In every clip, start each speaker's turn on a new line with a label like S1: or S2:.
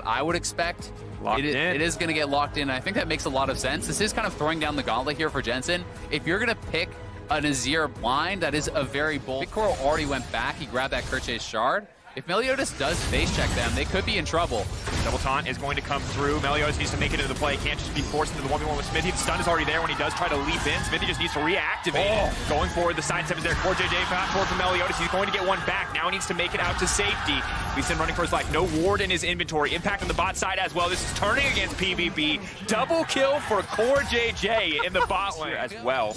S1: what I would expect.
S2: It
S1: is going to get locked in. I think that makes a lot of sense. This is kind of throwing down the gauntlet here for Jensen. If you're going to pick a Nazir blind, that is a very bold. Big Coral already went back. He grabbed that Kerchay's shard. If Meliodas does face check them, they could be in trouble.
S2: Double taunt is going to come through. Meliodas needs to make it into the play. Can't just be forced into the 1v1 with Smithy. The stun is already there when he does try to leap in. Smithy just needs to reactivate. Going forward, the side step is there. Core JJ fast forward from Meliodas. He's going to get one back. Now he needs to make it out to safety. He's been running for his life. No ward in his inventory. Impact on the bot side as well. This is turning against PVB. Double kill for Core JJ in the bot lane as well.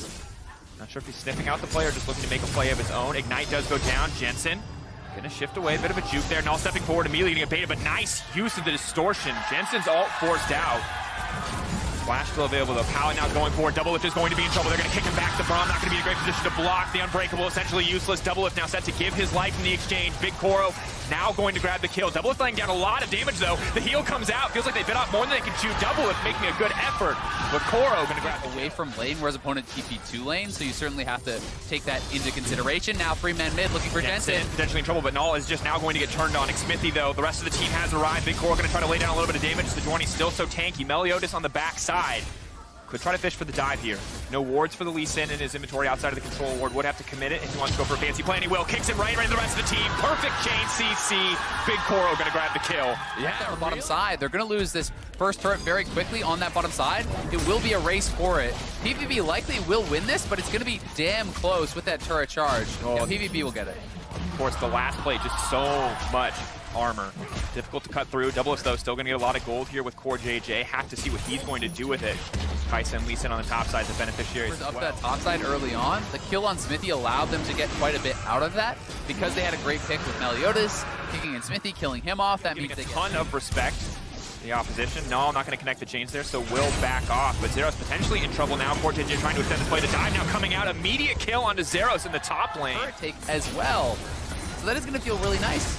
S2: Not sure if he's sniffing out the play or just looking to make a play of his own. Ignite does go down. Jensen gonna shift away, a bit of a juke there. Null stepping forward, immediately getting a baited, but nice use of the distortion. Jensen's ult forced out. Flash still available though. Pallet now going forward. Double Lift is going to be in trouble. They're going to kick him back to Braum. Not going to be in a great position to block the Unbreakable. Essentially useless. Double Lift now set to give his life in the exchange. Big Koro now going to grab the kill. Double Lift laying down a lot of damage though. The heal comes out. Feels like they bit off more than they can chew. Double Lift making a good effort. But Koro going to grab
S1: away from lane where his opponent TP2 lane, so you certainly have to take that into consideration. Now 3-man mid looking for Jensen.
S2: Potentially in trouble, but Null is just now going to get turned on. Smithy though, the rest of the team has arrived. Big Koro going to try to lay down a little bit of damage. Sejuani's still so tanky. Meliodas on the back side. Could try to fish for the dive here. No wards for the Lee Sin in his inventory outside of the control ward. Would have to commit it if he wants to go for a fancy play, and he will. Kicks it right to the rest of the team. Perfect chain CC. Big Koro going to grab the kill.
S1: Yeah, on the bottom side. They're going to lose this first turret very quickly on that bottom side. It will be a race for it. PVB likely will win this, but it's going to be damn close with that turret charge. Yeah, PVB will get it.
S2: Of course, the last play, just so much armor. Difficult to cut through. Double Lift, though, still going to get a lot of gold here with Core JJ. Have to see what he's going to do with it. Kaisa and Lee Sin on the top side, the beneficiaries
S1: up that top side early on. The kill on Smithy allowed them to get quite a bit out of that because they had a great pick with Meliodas, kicking in Smithy, killing him off. That means
S2: they get a ton of respect. The opposition, no, I'm not going to connect the chains there, so will back off. But Zeros potentially in trouble now. Core JJ trying to extend this play. The dive now coming out. Immediate kill onto Zeros in the top lane.
S1: Take as well. So that is going to feel really nice.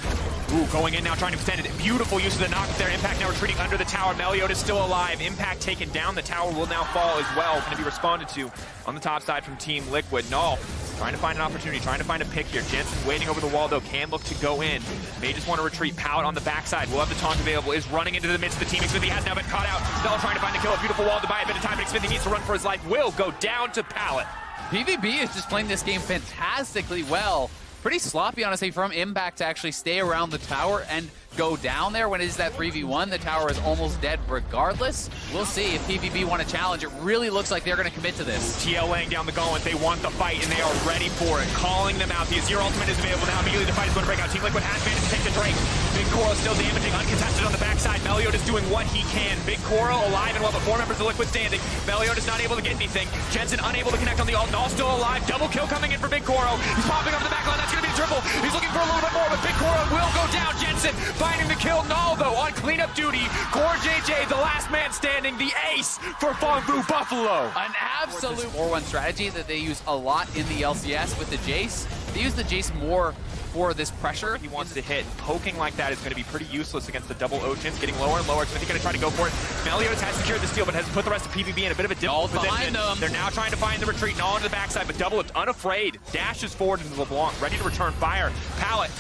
S2: Ooh, going in now, trying to extend it. Beautiful use of the knock there. Impact now retreating under the tower. Meliodas still alive. Impact taken down. The tower will now fall as well. Going to be responded to on the top side from Team Liquid. Null trying to find an opportunity, trying to find a pick here. Jensen waiting over the wall, though. Can look to go in. May just want to retreat. Pallet on the backside. Will have the taunt available. Is running into the midst of the team. Smithy has now been caught out. Null trying to find the kill. A beautiful wall to buy a bit of time, but Smithy needs to run for his life. Will go down to Pallet.
S1: PVB is just playing this game fantastically well. Pretty sloppy, honestly, from Impact to actually stay around the tower and go down there when it is that 3v1. The tower is almost dead regardless. We'll see if PVB want to challenge. It really looks like they're going to commit to this.
S2: TL laying down the gauntlet. They want the fight, and they are ready for it. Calling them out. The Azir ultimate is available now. Immediately the fight is going to break out. Team Liquid has managed to take the Drake. Big Koro still damaging, uncontested on the backside. Meliodas doing what he can. Big Koro alive and well, but 4 members of Liquid standing. Meliodas not able to get anything. Jensen unable to connect on the ult. Null still alive. Double kill coming in for Big Koro. He's popping up the back line. That's going to be the triple. He's looking for a little bit more, but Big Koro will go down. Jensen finding the kill. Null, though, on cleanup duty. Core JJ, the last man standing, the ace for Fongbu Buffalo.
S1: An absolute 4-1 strategy that they use a lot in the LCS with the Jace. They use the Jace more for this pressure.
S2: He wants to hit. Poking like that is going to be pretty useless against the double Oceans. Getting lower and lower. Smithy going to try to go for it. Meliodas has secured the steal, but has put the rest of PVB in a bit of a difficult position. They're now trying to find the retreat. Null on the backside, but Double Lift unafraid. Dashes forward into LeBlanc, ready to return fire. Pallet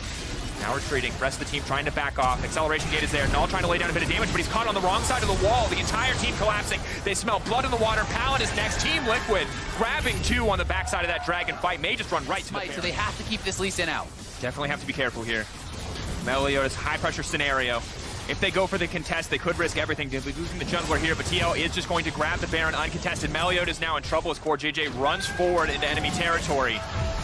S2: now retreating. Rest of the team trying to back off. Acceleration gate is there. Null trying to lay down a bit of damage, but he's caught on the wrong side of the wall. The entire team collapsing. They smell blood in the water. Pallet is next. Team Liquid grabbing 2 on the backside of that dragon fight. May just run right to the
S1: fight, so they have to keep this Lee Sin out.
S2: Definitely have to be careful here. Meliodas, high pressure scenario. If they go for the contest, they could risk everything. They'll be losing the jungler here, but TL is just going to grab the Baron uncontested. Meliodas now in trouble as Core JJ runs forward into enemy territory.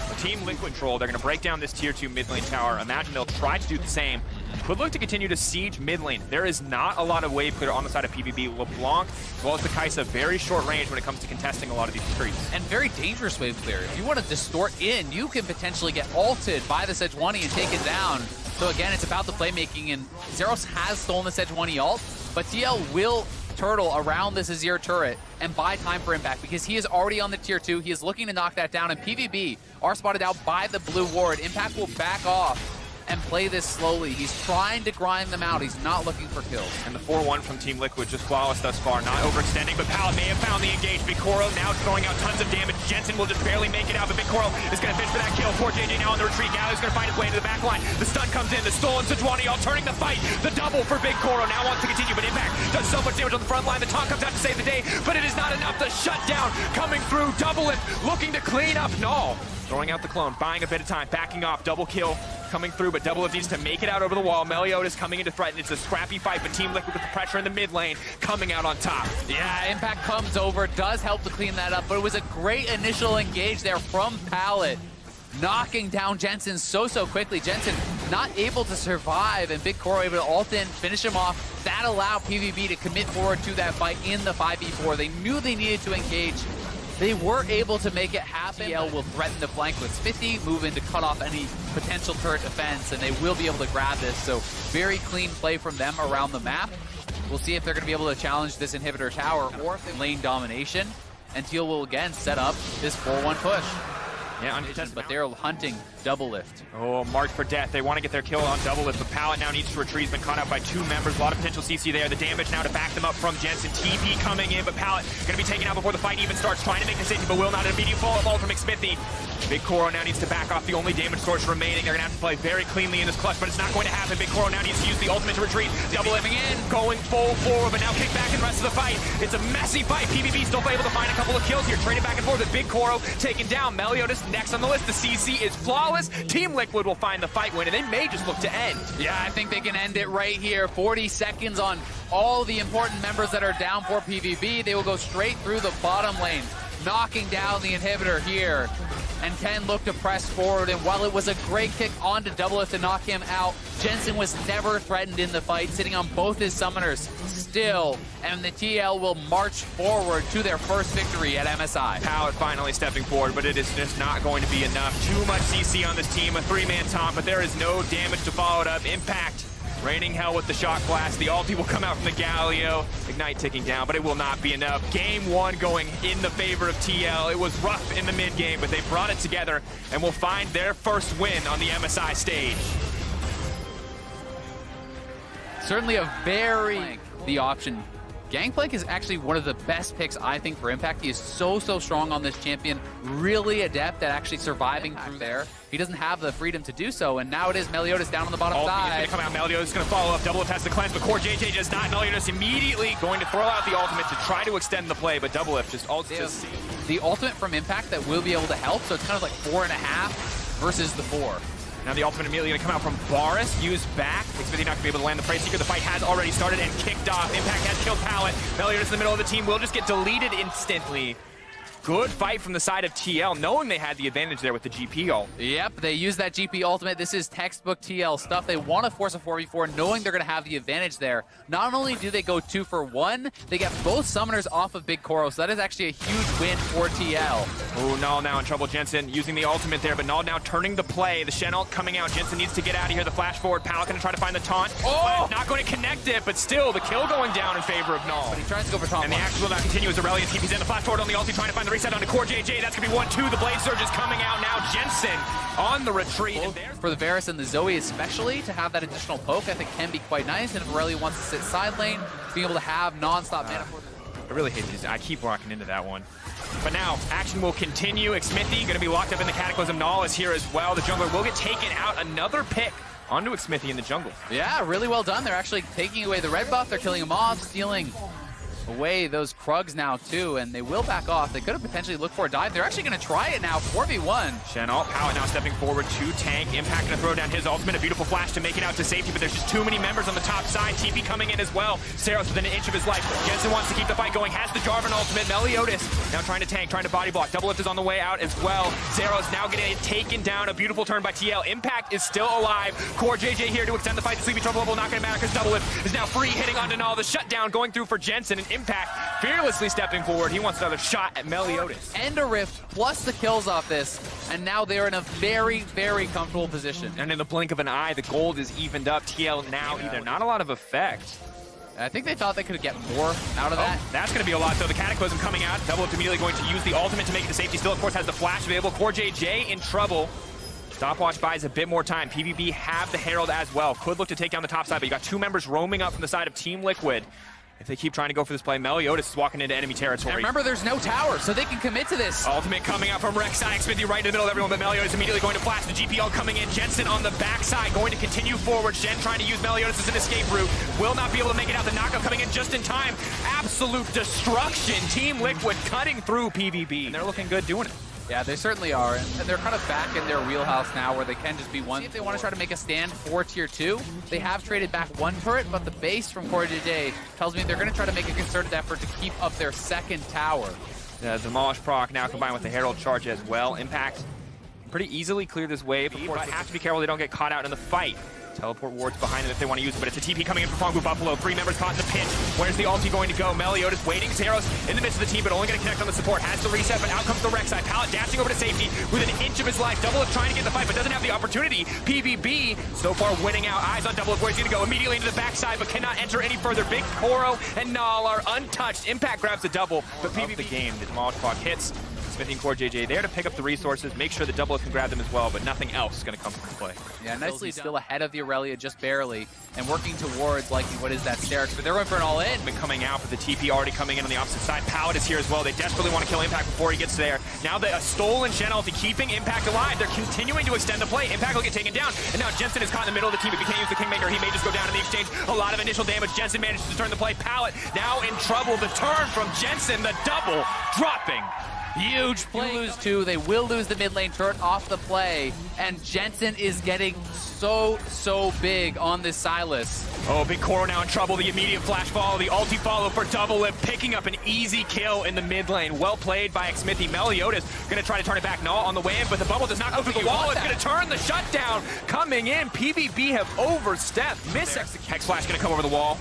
S2: The Team Liquid control, they're going to break down this tier 2 mid lane tower. Imagine they'll try to do the same. Could look to continue to siege mid lane. There is not a lot of wave clear on the side of PVB. LeBlanc, as well as the Kaisa, very short range when it comes to contesting a lot of these retreats.
S1: And very dangerous wave clear. If you want to distort in, you can potentially get ulted by the Sejuani and take it down. So again, it's about the playmaking, and Zeros has stolen the Sejuani ult, but TL will turtle around this Azir turret and buy time for Impact because he is already on the tier 2. He is looking to knock that down, and PVB are spotted out by the blue ward. Impact will back off. and play this slowly. He's trying to grind them out. He's not looking for kills.
S2: And the 4-1 from Team Liquid just flawless thus far, not overextending, but Pallet may have found the engage. Bigkoro now throwing out tons of damage. Jensen will just barely make it out, but Bigkoro is going to fish for that kill. Poor JJ now on the retreat. Galley's going to find his way into the back line. The stun comes in, the stolen Sejuani all turning the fight. The double for Bigkoro now wants to continue, but Impact does so much damage on the front line. The taunt comes out to save the day, but it is not enough. The shutdown coming through. Double it, looking to clean up. No. Throwing out the clone, buying a bit of time, backing off, double kill coming through, but Double needs to make it out over the wall. Meliodas coming in to threaten. It's a scrappy fight, but Team Liquid with the pressure in the mid lane coming out on top.
S1: Yeah, Impact comes over, does help to clean that up, but it was a great initial engage there from Pallet, knocking down Jensen so quickly. Jensen not able to survive, and Bigkoro able to ult in, finish him off. That allowed PVB to commit forward to that fight in the 5v4. They knew they needed to engage. They were able to make it happen. TL will threaten the flank with Smithy, move in to cut off any potential turret defense, and they will be able to grab this. So very clean play from them around the map. We'll see if they're going to be able to challenge this inhibitor tower or if they lane domination. And TL will again set up this 4-1 push.
S2: Yeah,
S1: but they're hunting Double Lift.
S2: Oh, march for death. They want to get their kill on Double Lift, but Pallet now needs to retreat. He's been caught out by 2 members. A lot of potential CC there. The damage now to back them up from Jensen. TP coming in, but Pallet going to be taken out before the fight even starts. Trying to make the safety, but will not. An immediate follow-up ball from McSmithy. Bigkoro now needs to back off the only damage source remaining. They're going to have to play very cleanly in this clutch, but it's not going to happen. Bigkoro now needs to use the ultimate to retreat. Double living in, going full forward, but now kick back in the rest of the fight. It's a messy fight. PVB still able to find a couple of kills here. Trading back and forth with Bigkoro taken down. Meliodas next on the list. The CC is flawless. Team Liquid will find the fight win, and they may just look to end.
S1: Yeah, I think they can end it right here. 40 seconds on all the important members that are down for PVB. They will go straight through the bottom lane, knocking down the inhibitor here. And Ken looked to press forward, and while it was a great kick onto Double Lift to knock him out, Jensen was never threatened in the fight, sitting on both his summoners still, and the TL will march forward to their first victory at MSI.
S2: Pallet finally stepping forward, but it is just not going to be enough. Too much CC on this team, a 3-man taunt, but there is no damage to follow it up. Impact raining hell with the shock blast. The ulti will come out from the Galio. Ignite ticking down, but it will not be enough. Game 1 going in the favor of TL. It was rough in the mid game, but they brought it together and will find their first win on the MSI stage.
S1: Certainly a very the option. Gangplank is actually one of the best picks, I think, for Impact. He is so strong on this champion, really adept at actually surviving through there. He doesn't have the freedom to do so, and now it is Meliodas down on the bottom side.
S2: Is going to come out. Meliodas is going to follow up. Double Lift has the cleanse, but Core JJ does not. Meliodas immediately going to throw out the ultimate to try to extend the play, but Double Lift just ults to see.
S1: The ultimate from Impact that will be able to help, so it's kind of like 4.5 versus the 4.
S2: Now the ultimate immediately going to come out from Boris, used back. McSmithy not going to be able to land the Prey Seeker. The fight has already started and kicked off. Impact has killed Pallet. Meliodas in the middle of the team will just get deleted instantly. Good fight from the side of TL, knowing they had the advantage there with the GP ult.
S1: Yep, they use that GP ultimate. This is textbook TL stuff. They want to force a 4v4, knowing they're going to have the advantage there. Not only do they go 2 for 1, they get both summoners off of Bigkoro, so that is actually a huge win for TL.
S2: Oh, Null now in trouble. Jensen using the ultimate there, but Null now turning the play. The Shen ult coming out. Jensen needs to get out of here. The flash forward. Pallet going to try to find the taunt.
S1: Oh!
S2: Not going to connect it, but still the kill going down in favor of Null.
S1: But he tries to go for taunt.
S2: And the action will now continue as Aurelian TP's in. The flash forward on the ulti, trying to find the reset onto Core JJ. That's going to be 1-2. The Blade Surge is coming out now. Jensen on the retreat.
S1: For the Varus and the Zoe especially, to have that additional poke, I think can be quite nice. And if Aurelian wants to sit side lane, being able to have non-stop mana for them.
S2: I really hate these. I keep walking into that one. But now, action will continue. Xmithy going to be locked up in the Cataclysm. Null is here as well. The jungler will get taken out. Another pick onto Xmithy in the jungle.
S1: Yeah, really well done. They're actually taking away the red buff. They're killing him off, stealing away those Krugs now too, and they will back off. They could have potentially looked for a dive. They're actually going to try it now, 4v1.
S2: Shen ult, Pallet now stepping forward to tank. Impact going to throw down his ultimate. A beautiful flash to make it out to safety, but there's just too many members on the top side. TP coming in as well. Saros within an inch of his life. Jensen wants to keep the fight going, has the Jarvan ultimate. Meliodas now trying to tank, trying to body block. Double Lift is on the way out as well. Saros now getting taken down. A beautiful turn by TL. Impact is still alive. Core JJ here to extend the fight. The Sleepy Trouble level not going to matter because Double Lift is now free, hitting onto Null. The shutdown going through for Jensen, and Impact fearlessly stepping forward. He wants another shot at Meliodas.
S1: And a Rift plus the kills off this, and now they're in a very comfortable position.
S2: And in the blink of an eye, the gold is evened up. TL now either not a lot of effect.
S1: I think they thought they could get more out of that.
S2: That's going to be a lot, though. The Cataclysm coming out. Double Lift immediately going to use the ultimate to make it to safety. Still, of course, has the flash available. Core JJ in trouble. Stopwatch buys a bit more time. PVB have the Herald as well. Could look to take down the top side, but you got 2 members roaming up from the side of Team Liquid. If they keep trying to go for this play, Meliodas is walking into enemy territory.
S1: And remember, there's no tower, so they can commit to this.
S2: Ultimate coming out from Rek'Sai. Smithy right in the middle of everyone, but Meliodas immediately going to flash. The GPL coming in. Jensen on the backside, going to continue forward. Shen trying to use Meliodas as an escape route. Will not be able to make it out. The knockout coming in just in time. Absolute destruction. Team Liquid cutting through PVB. And they're looking good doing it.
S1: Yeah, they certainly are, and they're kind of back in their wheelhouse now where they can just be one. See if they want to try to make a stand for Tier 2. They have traded back 1 turret, but the base from CoreJJ tells me they're going to try to make a concerted effort to keep up their 2nd tower.
S2: The Demolish proc now combined with the Herald charge as well. Impact pretty easily clear this wave, but have to be careful they don't get caught out in the fight. Teleport wards behind them if they want to use it, but it's a TP coming in from Fongu Buffalo. 3 members caught in the pinch. Where's the ulti going to go? Meliodas waiting. Zeros in the midst of the team, but only going to connect on the support. Has to reset, but out comes the Rek'Sai. Pallet dancing over to safety with an inch of his life. Double trying to get the fight, but doesn't have the opportunity. PVB so far winning out. Eyes on Double. Where he's going to go immediately into the backside, but cannot enter any further. Big Koro and Null are untouched. Impact grabs the double, but PVB the game. The Demolish clock hits. Smithy and CoreJJ there to pick up the resources, make sure the double can grab them as well, but nothing else is going to come from play.
S1: Yeah, nicely still ahead of the Aurelia, just barely, and working towards likely what is that Sterix, but they're going for an all-in.
S2: Been coming out, but the TP already coming in on the opposite side. Pallet is here as well. They desperately want to kill Impact before he gets there. Now the stolen Shen ulti keeping Impact alive. They're continuing to extend the play. Impact will get taken down, and now Jensen is caught in the middle of the team. If he can't use the Kingmaker, he may just go down in the exchange. A lot of initial damage. Jensen manages to turn the play. Pallet now in trouble. The turn from Jensen, the double dropping.
S1: Huge play. Lose 2. They will lose the mid lane turret off the play, and Jensen is getting so big on this Sylas.
S2: Oh, Big Koro now in trouble. The immediate flash follow, the ulti follow for Double Lip, picking up an easy kill in the mid lane. Well played by Xmithy. Meliodas going to try to turn it back. Null on the way in, but the bubble does not go through the wall. It's going to turn the shutdown. Coming in, PVB have overstepped. Miss Hex Flash going to come over the wall.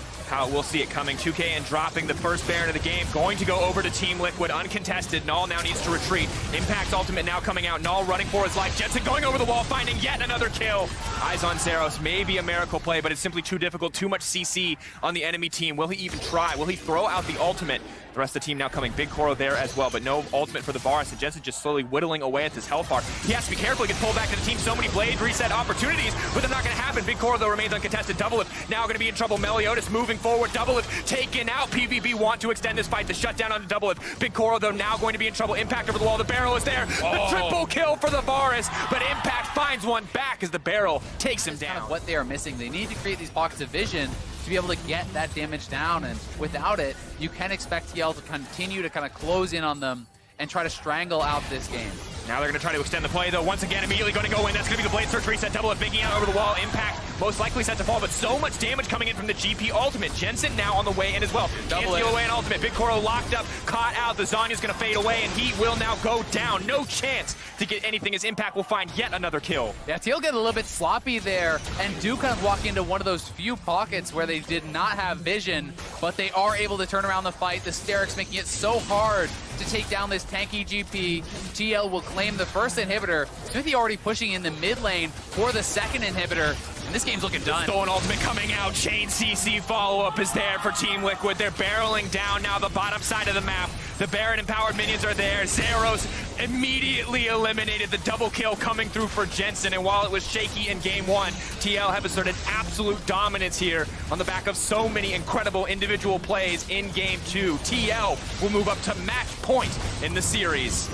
S2: We'll see it coming. 2K and dropping the first Baron of the game. Going to go over to Team Liquid, uncontested. Null now needs to retreat. Impact's ultimate now coming out. Null running for his life. Jensen going over the wall, finding yet another kill. Eyes on Zeros. Maybe a miracle play, but it's simply too difficult. Too much CC on the enemy team. Will he even try? Will he throw out the ultimate? The rest of the team now coming. Big Koro there as well, but no ultimate for the Varus. And Jensen just slowly whittling away at this health bar. He has to be careful. He gets pulled back to the team. So many blade reset opportunities, but they're not going to happen. Big Koro, though, remains uncontested. Double Lift now going to be in trouble. Meliodas moving forward. Double Lift taken out. PVB want to extend this fight. The shutdown on the Double Lift. Big Koro, though, now going to be in trouble. Impact over the wall. The barrel is there. The triple kill for the Varus, but Impact finds one back as the barrel takes him down.
S1: Kind of what they are missing. They need to create these pockets of vision to be able to get that damage down, and without it, you can expect TL to continue to kind of close in on them and try to strangle out this game.
S2: Now they're going to try to extend the play, though. Once again, immediately going to go in. That's going to be the Blade Search reset. Double Lift making out over the wall. Impact most likely set to fall, but so much damage coming in from the GP ultimate. Jensen now on the way in as well. Can't steal away an ultimate. Big Koro locked up, caught out. The Zonya's going to fade away, and he will now go down. No chance to get anything as Impact will find yet another kill.
S1: Yeah, TL get a little bit sloppy there, and do kind of walk into one of those few pockets where they did not have vision, but they are able to turn around the fight. The Sterix making it so hard to take down this tanky GP. TL will claim the first inhibitor. Smithy already pushing in the mid lane for the second inhibitor. And this game's looking done.
S2: Stolen ultimate coming out. Chain CC follow-up is there for Team Liquid. They're barreling down now the bottom side of the map. The Baron-empowered minions are there. Zeros immediately eliminated. The double kill coming through for Jensen. And while it was shaky in Game 1, TL have asserted absolute dominance here on the back of so many incredible individual plays in Game 2. TL will move up to match point in the series.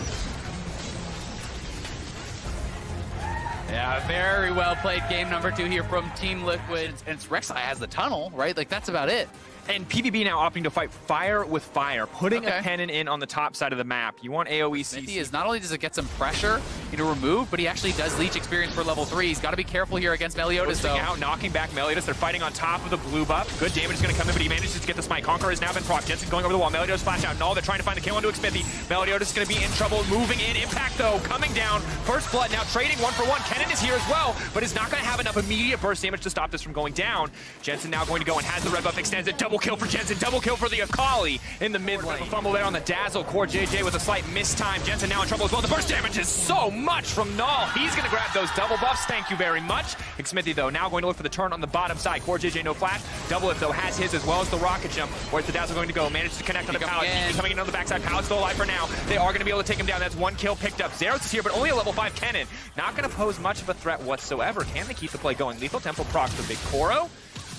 S1: Yeah, very well played game number 2 here from Team Liquid. And Rek'Sai has the tunnel, right? Like, that's about it.
S2: And PVB now opting to fight fire with fire, putting a cannon in on the top side of the map. You want AoE CC.
S1: Smithy is not only does it get some pressure to remove, but he actually does leech experience for level 3. He's got to be careful here against Meliodas, though.
S2: Out, knocking back Meliodas. They're fighting on top of the blue buff. Good damage is going to come in, but he manages to get the smite. Conqueror has now been proc. Jensen going over the wall. Meliodas flash out. Null, they're trying to find the kill onto Xmithy. Meliodas is going to be in trouble, moving in. Impact, though, coming down. First blood now trading 1-for-1. Kennen is here as well, but is not going to have enough immediate burst damage to stop this from going down. Jensen now going to go and has the red buff extended. Double kill for Jensen. Double kill for the Akali in the mid lane. Fumble there on the Dazzle. CoreJJ with a slight mistime. Jensen now in trouble as well. The burst damage is so much from Null. He's going to grab those double buffs. Thank you very much. Xmithy, though, now going to look for the turn on the bottom side. CoreJJ no flash. Double Lift, though, has his as well as the rocket jump. Where's the Dazzle going to go? Manages to connect on the Pallet. He's coming in on the backside. Pallet's still alive for now. They are going to be able to take him down. That's one kill picked up. Zeros is here, but only a level 5 cannon. Not going to pose much much of a threat whatsoever. Can they keep the play going? Lethal Tempo procs the big Koro.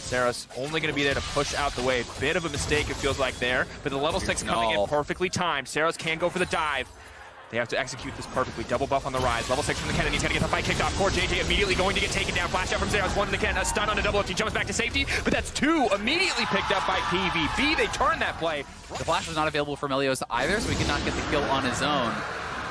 S2: Zeros only going to be there to push out the way. Bit of a mistake, it feels like there. But the level 6 coming in perfectly timed. Zeros can go for the dive. They have to execute this perfectly. Double buff on the rise. Level 6 from the cannon. He's going to get the fight kicked off. Core JJ immediately going to get taken down. Flash out from Zeros. One to the cannon. A stun on a double lift. He jumps back to safety. But that's 2 immediately picked up by PVB. They turn that play.
S1: The flash was not available for Meliodas either, so he could not get the kill on his own.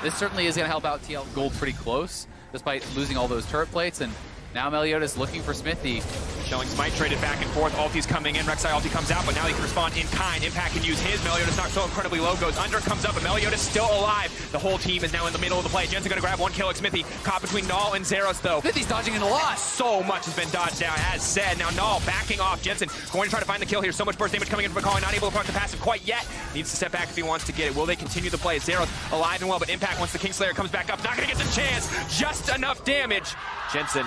S1: This certainly is going to help out TL Gold pretty close, despite losing all those turret plates. And now Meliodas looking for Smithy.
S2: Showing Smite traded back and forth. Ulti's coming in. Rek'Sai ulti comes out, but now he can respond in kind. Impact can use his. Meliodas not so incredibly low. Goes under, comes up, but Meliodas still alive. The whole team is now in the middle of the play. Jensen gonna grab one kill. Smithy caught between Null and Zeros though.
S1: Smithy's dodging in a lot.
S2: So much has been dodged down, as said. Now Null backing off. Jensen going to try to find the kill here. So much burst damage coming in from McCoy. Not able to proc the passive quite yet. Needs to step back if he wants to get it. Will they continue the play? Zeros alive and well, but Impact once the Kingslayer comes back up. Not gonna get the chance. Just enough damage. Jensen.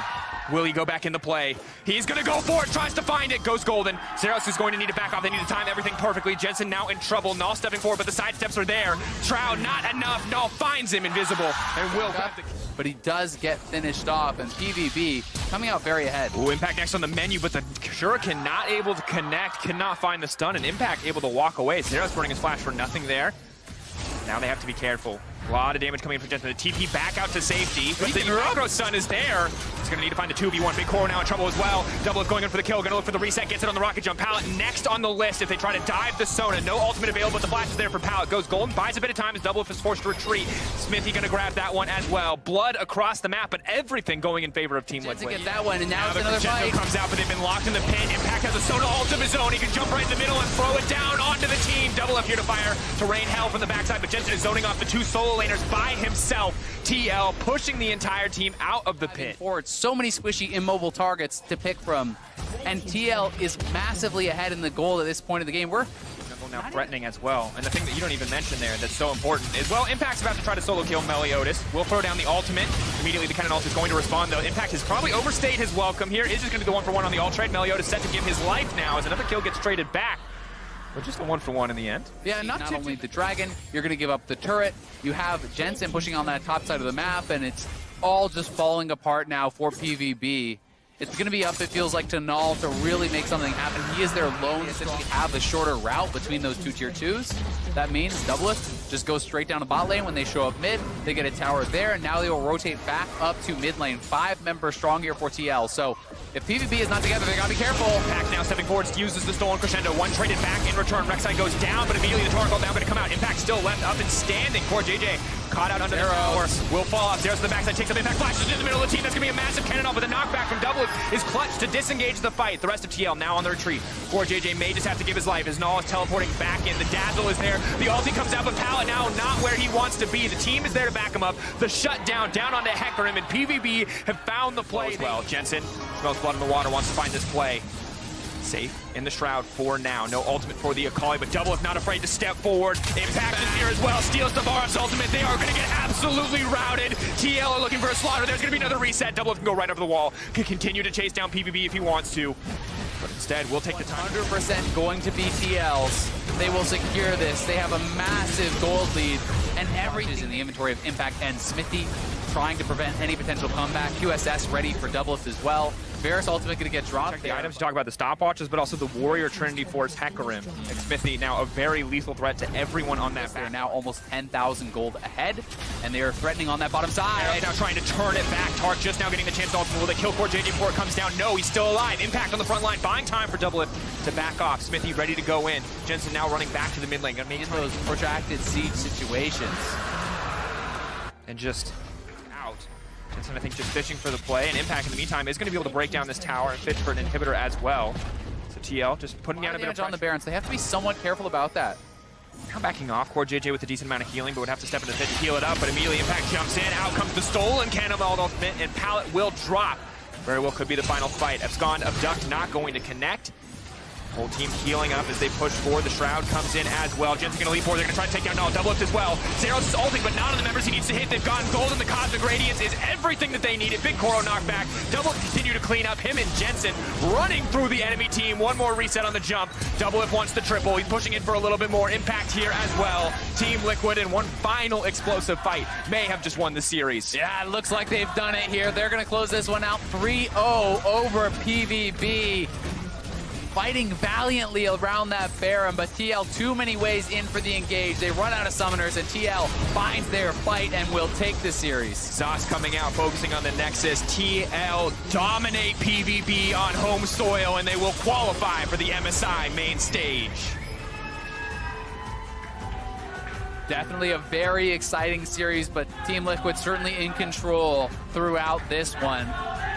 S2: Will he go back into play? He's gonna go for it, tries to find it, goes golden. Zeros is going to need to back off. They need to time everything perfectly. Jensen now in trouble. Null stepping forward, but the side steps are there. Shroud, not enough. Null finds him invisible, and will grab the...
S1: But he does get finished off, and PVB coming out very ahead.
S2: Ooh, Impact next on the menu, but the Shuriken not able to connect, cannot find the stun, and Impact able to walk away. Zeros burning his flash for nothing there. Now they have to be careful. A lot of damage coming in from Jensen. The TP back out to safety, but the macro stun is there. He's going to need to find the 2v1. Big Core now in trouble as well. Double going in for the kill. Going to look for the reset. Gets it on the rocket jump. Pallet next on the list if they try to dive the Sona. No ultimate available, but the flash is there for Pallet. Goes golden. Buys a bit of time as Double is forced to retreat. Smithy going to grab that one as well. Blood across the map, but everything going in favor of Team Liquid.
S1: Jensen get that one, and now it's another fight.
S2: comes out, but they've been locked in the pit. Impact has a Sona ult of his own. He can jump right in the middle and throw it down onto the team. Double up here to fire to rain hell from the backside, but Jensen is zoning off the 2 solo laners by himself. TL pushing the entire team out of the pit.
S1: Forward, so many squishy immobile targets to pick from, and TL is massively ahead in the goal at this point of the game. We're
S2: now threatening as well, and the thing that you don't even mention there that's so important is, well, Impact's about to try to solo kill Meliodas. Will throw down the ultimate. Immediately the cannon ult is going to respond though. Impact has probably overstayed his welcome here. Is just going to be the 1-for-1 on the ult trade. Meliodas set to give his life now as another kill gets traded back. But just a 1-for-1 in the end.
S1: Yeah, not only the dragon, you're going to give up the turret. You have Jensen pushing on that top side of the map, and it's all just falling apart now for PVB. It's going to be up, it feels like, to Null to really make something happen. He is their lone, essentially have the shorter route between those 2 tier 2s. That means Doublelift just goes straight down the bot lane when they show up mid. They get a tower there, and now they will rotate back up to mid lane. 5 members strong here for TL. So if PVB is not together, they got to be careful.
S2: Pack now stepping forward, uses the stolen crescendo. 1 traded back in return. Rek'Sai goes down, but immediately the Torkoal now going to come out. Impact still left up and standing. Core JJ caught out under the tower. Will fall off. Zeros to the backside, takes up Impact, flashes in the middle of the team. That's going to be a massive cannon off with a knockback from Double is clutch to disengage the fight. The rest of TL now on the retreat. Core JJ may just have to give his life as Null is teleporting back in. The Dazzle is there. The ulti comes out, but Pallet now not where he wants to be. The team is there to back him up. The shutdown down onto Hecarim, and PVB have found the play as well. Jensen smells blood in the water, wants to find this play. Safe in the Shroud for now. No ultimate for the Akali, but Double is not afraid to step forward. Impact is here as well. Steals Tavares' ultimate. They are going to get absolutely routed. TL are looking for a slaughter. There's going to be another reset. Double can go right over the wall. Can continue to chase down PVB if he wants to. But instead, we'll take the time.
S1: 100% going to be TLs. They will secure this. They have a massive gold lead, and everything is in the inventory of Impact and Smithy, trying to prevent any potential comeback. QSS ready for Doublelift as well. Varus ultimate going to get dropped.
S2: Check the items, talk about the stopwatches, but also the Warrior Trinity Force Hecarim. And Smithy now a very lethal threat to everyone on that back.
S1: They're now almost 10,000 gold ahead, and they are threatening on that bottom side.
S2: They're now trying to turn it back. Tark just now getting the chance to ultimate. Will they kill Core JJ before it comes down? No, he's still alive. Impact on the front line, buying time for Doublelift to back off. Smithy ready to go in. Jensen now running back to the mid lane. Gonna make
S1: those protracted siege situations.
S2: And just out. Jensen, I think, just fishing for the play, and Impact in the meantime is going to be able to break down this tower and fish for an inhibitor as well. So TL just putting down a bit of pressure
S1: on the Barons. They have to be somewhat careful about that.
S2: Now backing off. Core JJ with a decent amount of healing, but would have to step into the pit to heal it up. But immediately Impact jumps in. Out comes the stolen Cannonball ultimate, and Pallet will drop. Very well could be the final fight. Abscond, Abduct not going to connect. Whole team healing up as they push forward. The Shroud comes in as well. Jensen's going to leap forward. They're going to try to take down all double ups as well. Zeros is ulting, but not on the members he needs to hit. They've gone golden. The Cosmic Radiance is everything that they needed. Big Koro knockback. Double continue to clean up. Him and Jensen running through the enemy team. One more reset on the jump. Double If wants the triple. He's pushing in for a little bit more impact here as well. Team Liquid in one final explosive fight may have just won the series.
S1: Yeah, it looks like they've done it here. They're going to close this one out 3-0 over PVB. Fighting valiantly around that Baron, but TL too many ways in for the engage. They run out of summoners, and TL finds their fight and will take the series.
S2: Zos coming out, focusing on the Nexus. TL dominate PVB on home soil, and they will qualify for the MSI main stage.
S1: Definitely a very exciting series, but Team Liquid certainly in control throughout this one.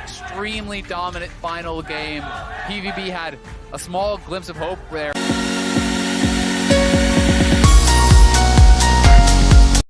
S1: Extremely dominant final game. PVB had a small glimpse of hope there